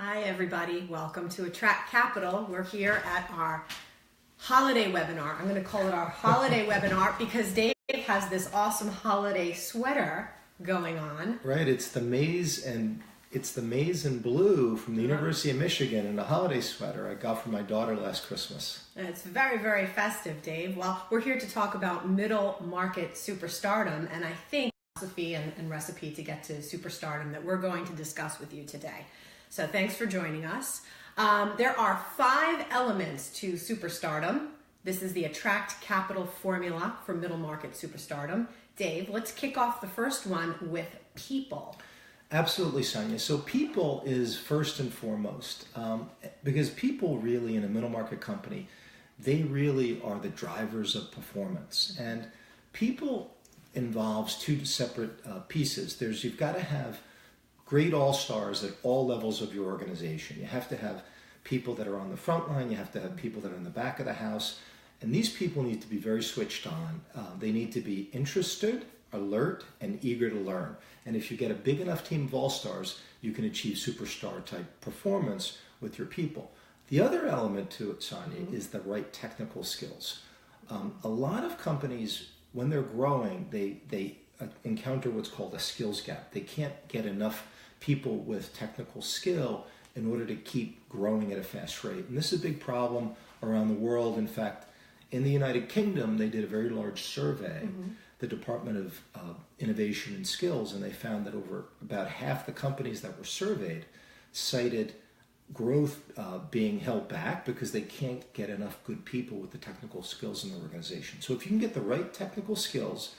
Hi, everybody. Welcome to Attract Capital. We're here at our holiday webinar. I'm going to call it our holiday webinar because Dave has this awesome holiday sweater going on. Right. It's the maize and blue from the University of Michigan in a holiday sweater I got for my daughter last Christmas. And it's very, very festive, Dave. Well, we're here to talk about middle market superstardom, and I think philosophy and recipe to get to superstardom that we're going to discuss with you today. So thanks for joining us. There are 5 elements to superstardom. This is the Attract Capital formula for middle market superstardom. Dave, let's kick off the first one with people. Absolutely, Sonia. So people is first and foremost, because people really in a middle market company, they really are the drivers of performance. And people involves 2 separate pieces. You've got to have great all-stars at all levels of your organization. You have to have people that are on the front line. You have to have people that are in the back of the house. And these people need to be very switched on. They need to be interested, alert, and eager to learn. And if you get a big enough team of all-stars, you can achieve superstar-type performance with your people. The other element to it, Sonia, is the right technical skills. A lot of companies, when they're growing, they encounter what's called a skills gap. They can't get enough people with technical skill in order to keep growing at a fast rate. And this is a big problem around the world. In fact, in the United Kingdom, they did a very large survey, the Department of Innovation and Skills, and they found that over about half the companies that were surveyed cited growth being held back because they can't get enough good people with the technical skills in the organization. So if you can get the right technical skills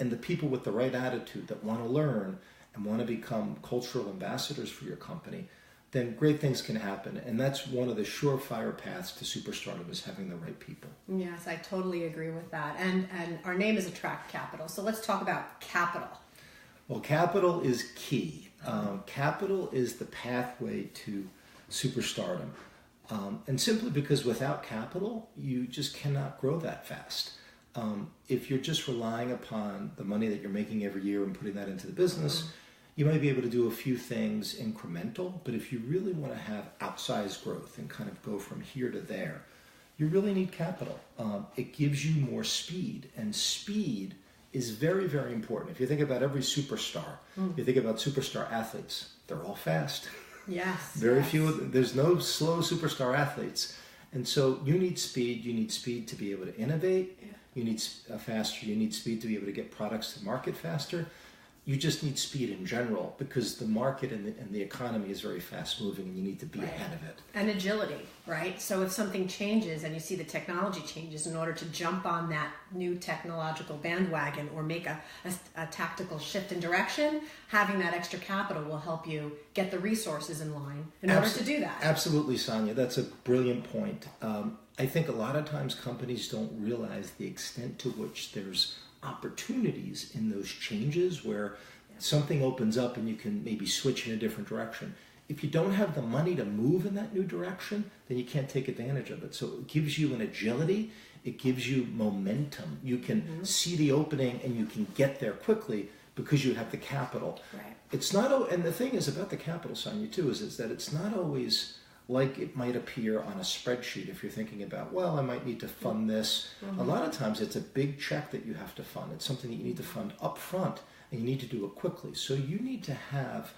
and the people with the right attitude that want to learn and want to become cultural ambassadors for your company, then great things can happen. And that's one of the surefire paths to superstardom, is having the right people. Yes, I totally agree with that. And our name is Attract Capital. So let's talk about capital. Well, capital is key. Capital is the pathway to superstardom. And simply because without capital, you just cannot grow that fast. If you're just relying upon the money that you're making every year and putting that into the business, you might be able to do a few things incremental, but if you really want to have outsized growth and kind of go from here to there, you really need capital. It gives you more speed, and speed is very, very important. If you think about every superstar, you think about superstar athletes, they're all fast. Yes. Very few, there's no slow superstar athletes. And so you need speed. You need speed to be able to innovate. Yeah. You need you need speed to be able to get products to market faster. You just need speed in general because the market and the economy is very fast moving, and you need to be ahead of it. And agility, right? So if something changes and you see the technology changes, in order to jump on that new technological bandwagon or make a tactical shift in direction, having that extra capital will help you get the resources in line in order to do that. Absolutely, Sonia. That's a brilliant point. I think a lot of times companies don't realize the extent to which there's opportunities in those changes where something opens up and you can maybe switch in a different direction. If you don't have the money to move in that new direction, then you can't take advantage of it. So it gives you an agility, it gives you momentum. You can see the opening and you can get there quickly because you have the capital. Right. It's not, and the thing is about the capital, Sonia, too, is that it's not always like it might appear on a spreadsheet. If you're thinking about, well, I might need to fund this. A lot of times it's a big check that you have to fund. It's something that you need to fund up front, and you need to do it quickly. So you need to have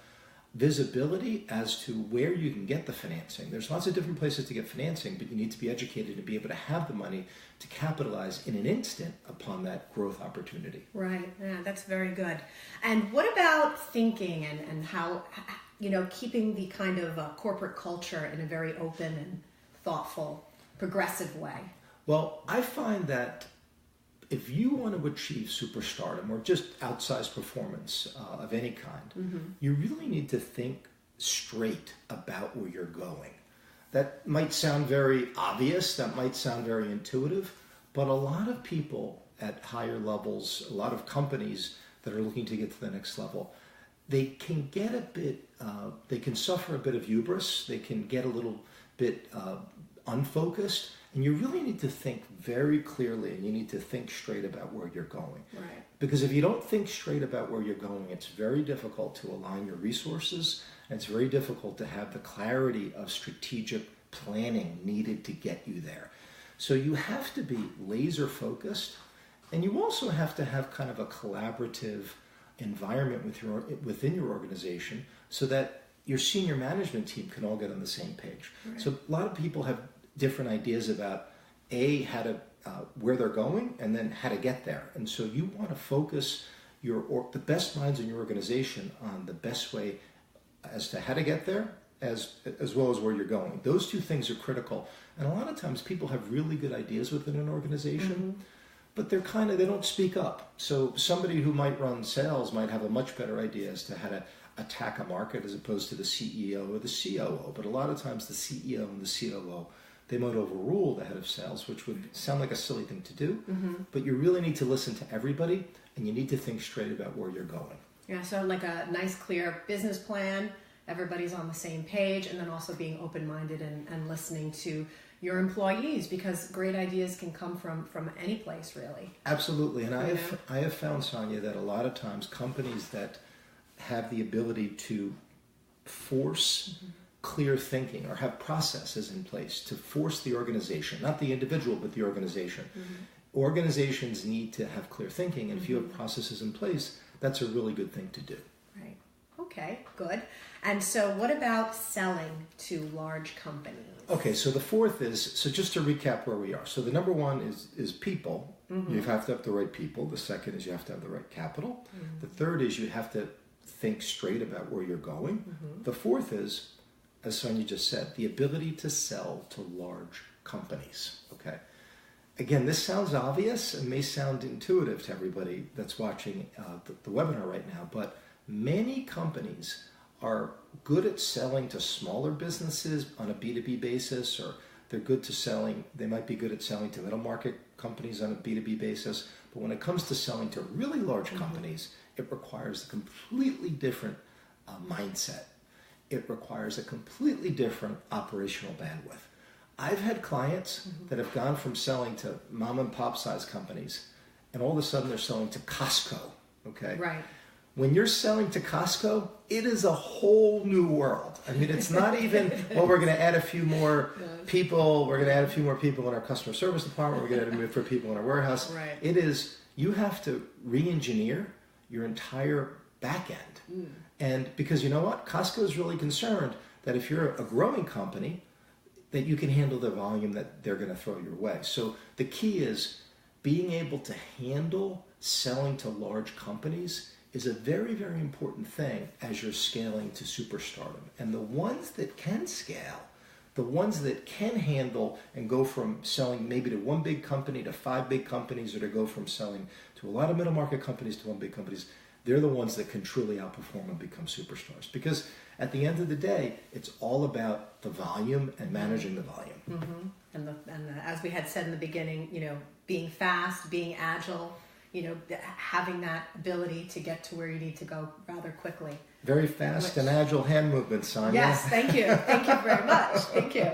visibility as to where you can get the financing. There's lots of different places to get financing, but you need to be educated to be able to have the money to capitalize in an instant upon that growth opportunity. Right. Yeah, that's very good. And what about thinking and how, keeping the kind of corporate culture in a very open and thoughtful, progressive way? Well, I find that if you want to achieve superstardom or just outsized performance of any kind, you really need to think straight about where you're going. That might sound very obvious, that might sound very intuitive, but a lot of people at higher levels, a lot of companies that are looking to get to the next level, they can get a bit, they can suffer a bit of hubris, they can get a little bit unfocused, and you really need to think very clearly, and you need to think straight about where you're going. Right. Because if you don't think straight about where you're going, it's very difficult to align your resources And it's very difficult to have the clarity of strategic planning needed to get you there. So you have to be laser focused, and you also have to have kind of a collaborative environment within your organization so that your senior management team can all get on the same page. Right. So a lot of people have different ideas about where they're going and then how to get there. And so you want to focus the best minds in your organization on the best way as to how to get there, as well as where you're going. Those two things are critical. And a lot of times people have really good ideas within an organization, but they don't speak up. So somebody who might run sales might have a much better idea as to how to attack a market as opposed to the CEO or the COO. But a lot of times the CEO and the COO, they might overrule the head of sales, which would sound like a silly thing to do. But you really need to listen to everybody, and you need to think straight about where you're going. Yeah, so like a nice, clear business plan, everybody's on the same page, and then also being open-minded and listening to your employees, because great ideas can come from any place, really. Absolutely, and I have found, Sonia, that a lot of times companies that have the ability to force clear thinking or have processes in place to force the organization, not the individual, but the organization. Organizations need to have clear thinking, and if you have processes in place, that's a really good thing to do. Right. Okay, good. And so what about selling to large companies? Okay, so the fourth is, so just to recap where we are. So the number one is people. You have to have the right people. The second is you have to have the right capital. The third is you have to think straight about where you're going. The fourth is, as Sonia just said, the ability to sell to large companies. Okay. Again, this sounds obvious and may sound intuitive to everybody that's watching the webinar right now, but many companies are good at selling to smaller businesses on a B2B basis, or they might be good at selling to middle market companies on a B2B basis, but when it comes to selling to really large companies, it requires a completely different mindset. It requires a completely different operational bandwidth. I've had clients that have gone from selling to mom and pop size companies, and all of a sudden they're selling to Costco. Okay. Right. When you're selling to Costco, it is a whole new world. I mean, it's not even, well, we're going to add a few more people. We're going to add a few more people in our customer service department. We're going to add for people in our warehouse. Right. It is, you have to re-engineer your entire back end. And because you know what? Costco is really concerned that if you're a growing company, that you can handle the volume that they're going to throw your way. So the key is being able to handle selling to large companies is a very, very important thing as you're scaling to superstardom. And the ones that can scale, the ones that can handle and go from selling maybe to one big company to 5 big companies, or to go from selling to a lot of middle market companies to one big companies, they're the ones that can truly outperform and become superstars. Because at the end of the day, it's all about the volume and managing the volume. And as we had said in the beginning, being fast, being agile, having that ability to get to where you need to go rather quickly. Very fast and agile hand movements, Sonia. Yes, thank you. Thank you very much. Thank you.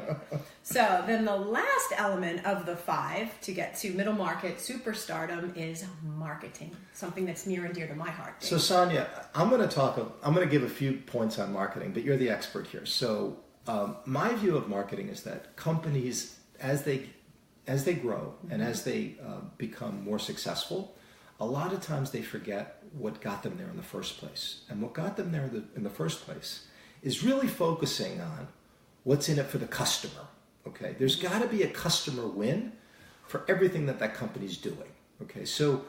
So then the last element of the 5 to get to middle market superstardom is marketing, something that's near and dear to my heart. Dave. So Sonia, I'm going to give a few points on marketing, but you're the expert here. So my view of marketing is that companies, as they grow and as they become more successful, a lot of times they forget what got them there in the first place. And what got them there in the first place is really focusing on what's in it for the customer. Okay, there's got to be a customer win for everything that company's doing. Okay, so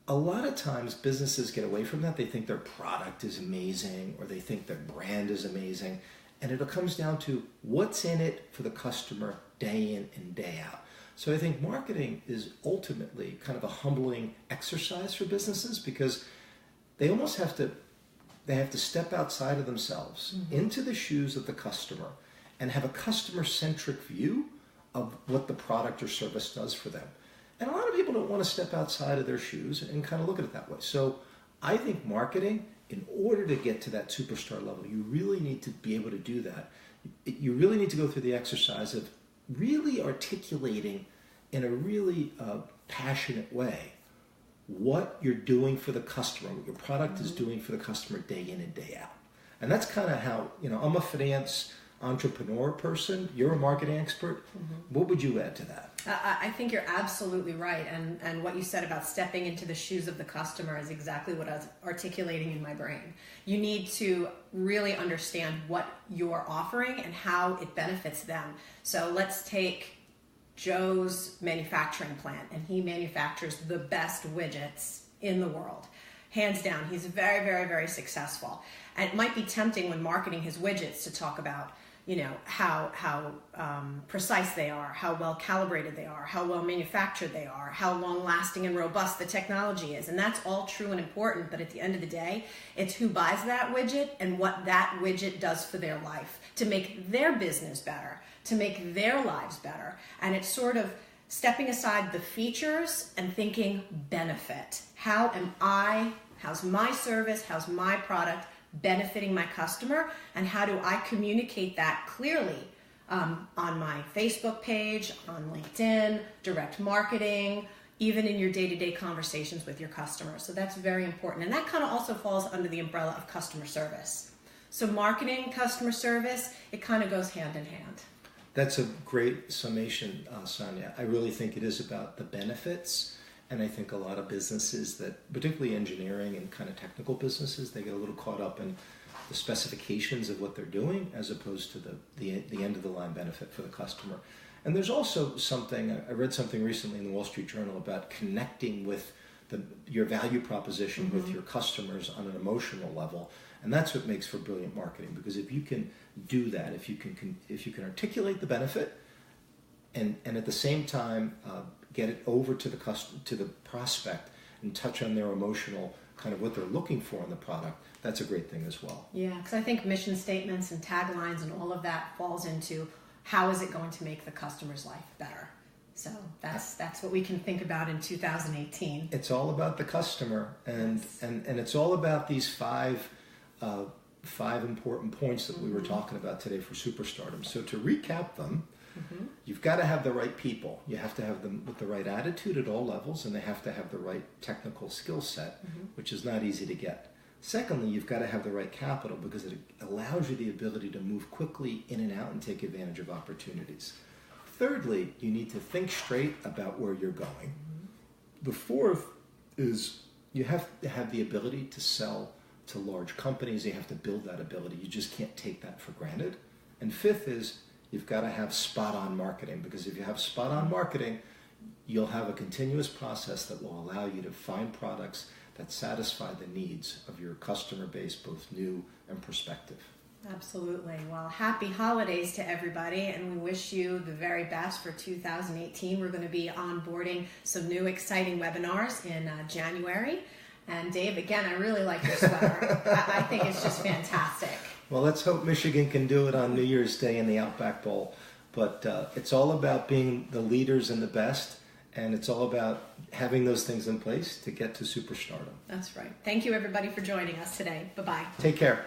a lot of times businesses get away from that. They think their product is amazing, or they think their brand is amazing. And it comes down to what's in it for the customer day in and day out. So I think marketing is ultimately kind of a humbling exercise for businesses, because they almost have to step outside of themselves into the shoes of the customer and have a customer-centric view of what the product or service does for them. And a lot of people don't want to step outside of their shoes and kind of look at it that way. So I think marketing, in order to get to that superstar level, you really need to be able to do that. You really need to go through the exercise of really articulating in a really passionate way what you're doing for the customer, what your product is doing for the customer day in and day out. And that's kind of how, I'm a finance entrepreneur person. You're a marketing expert. What would you add to that? I think you're absolutely right. And what you said about stepping into the shoes of the customer is exactly what I was articulating in my brain. You need to really understand what you're offering and how it benefits them. So let's take Joe's manufacturing plant, and he manufactures the best widgets in the world. Hands down, he's very, very, very successful. And it might be tempting when marketing his widgets to talk about, how precise they are, how well calibrated they are, how well manufactured they are, how long lasting and robust the technology is. And that's all true and important, but at the end of the day, it's who buys that widget and what that widget does for their life to make their business better, to make their lives better. And it's sort of stepping aside the features and thinking benefit. How's my service, how's my product benefiting my customer, and how do I communicate that clearly on my Facebook page, on LinkedIn, direct marketing, even in your day-to-day conversations with your customers. So that's very important. And that kind of also falls under the umbrella of customer service. So marketing, customer service, it kind of goes hand in hand. That's a great summation, Sonia. I really think it is about the benefits. And I think a lot of businesses that, particularly engineering and kind of technical businesses, they get a little caught up in the specifications of what they're doing as opposed to the end of the line benefit for the customer. And there's also something, I read something recently in the Wall Street Journal about connecting with your value proposition with your customers on an emotional level. And that's what makes for brilliant marketing, because if you can do that, if you can articulate the benefit and at the same time get it over to the prospect and touch on their emotional kind of what they're looking for in the product, that's a great thing as well. Yeah, because I think mission statements and taglines and all of that falls into how is it going to make the customer's life better. So that's what we can think about in 2018. It's all about the customer, and it's all about these five important points that we were talking about today for Superstardom. So to recap them, you've got to have the right people. You have to have them with the right attitude at all levels, and they have to have the right technical skill set, which is not easy to get. Secondly, you've got to have the right capital, because it allows you the ability to move quickly in and out and take advantage of opportunities. Thirdly, you need to think straight about where you're going. The fourth is you have to have the ability to sell to large companies. You have to build that ability. You just can't take that for granted. And fifth is you've got to have spot-on marketing, because if you have spot-on marketing, you'll have a continuous process that will allow you to find products that satisfy the needs of your customer base, both new and prospective. Absolutely. Well, happy holidays to everybody, and we wish you the very best for 2018. We're going to be onboarding some new exciting webinars in January. And Dave, again, I really like your sweater. I think it's just fantastic. Well, let's hope Michigan can do it on New Year's Day in the Outback Bowl. But it's all about being the leaders and the best, and it's all about having those things in place to get to superstardom. That's right. Thank you, everybody, for joining us today. Bye-bye. Take care.